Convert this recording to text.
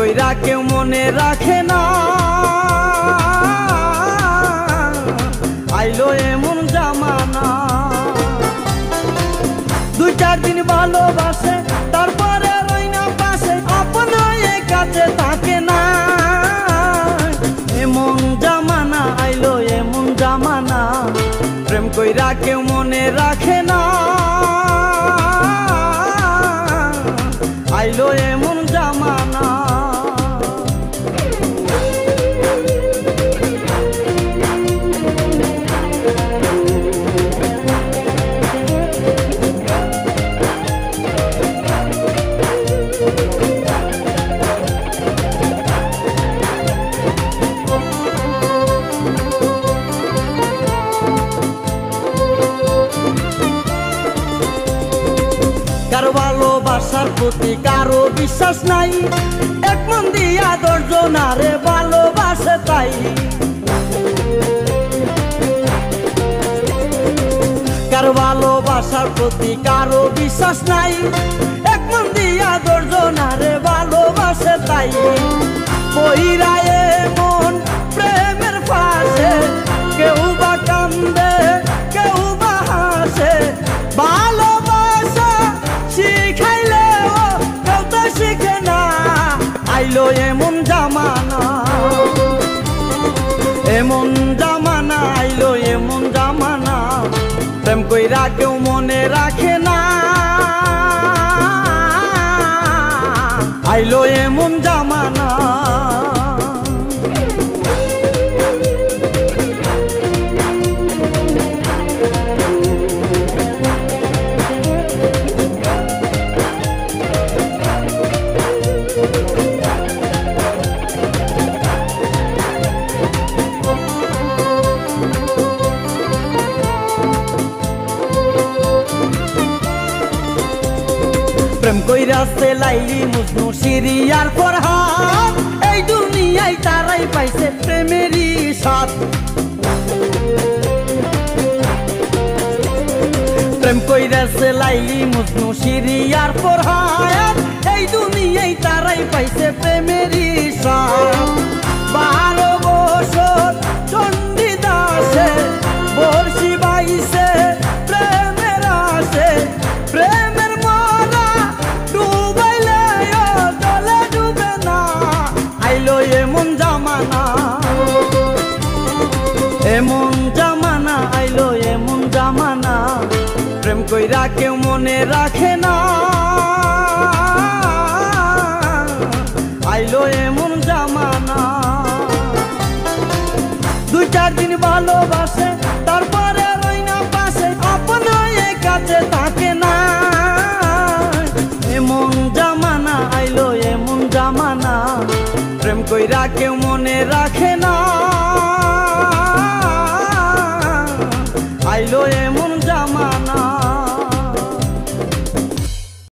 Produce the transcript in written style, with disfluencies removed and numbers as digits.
কইরা কেউ মনে রাখে না, আইলো এমন জামানা। দুই চার দিন ভালোবাসে তারপরে রই না পাশে, আপন হয়ে কাছে থাকে না। এমন জামানা আইলো এমন জামানা, প্রেম কইরা কেউ মনে রাখে না, আইলো এমন জামানা। কারো ভালোবাসার প্রতি কারো বিশ্বাস নাই, এক মন দিয়া 10 জনারে ভালোবাসে তাই। কারো ভালোবাসার প্রতি কারো বিশ্বাস নাই, এক মন দিয়া 10 জনারে ভালোবাসে তাই। কইরা এমন প্রেমের ফাঁসে, কেউ বা কান্দে কেউ বা হাসে। ভালোবাসা শিখাইলেও কেউ তো শিখে না, আইলো এমন জামানা। এমন জামানা আইলো এমন জামানা, প্রেম কইরা কেউ মনে রাখে না, আইলো এমন জামানা। প্রেম কইরাছে লাইলি মজনু সিরিয়ার ফরহাদ, এই দুনিয়ায় তারাই পাইছে প্রেমেরই স্বাদ। প্রেম কইরাছে লাইলি মজনু সিরিয়ার ফরহাদ, এই দুনিয়ায় তারাই পাইছে প্রেমেরই স্বাদ। 12 বছর চণ্ডীদাসে বর্ষি বাইছে প্রেমের আসে, প্রেমের মরা ডুবাইলে জলে ডুবে না, আইলো এমন জামানা। এমন জামানা আইলো এমন জামানা, প্রেম কইরা কেউ মনে রাখে না, আইলো এমন জামানা। দুই চার দিন ভালোবাসে তারপরে রই না পাশে, আপন হয়ে কাছে থাকে না। এমন জামানা আইলো এমন জামানা, প্রেম কইরা কেউ মনে রাখে না।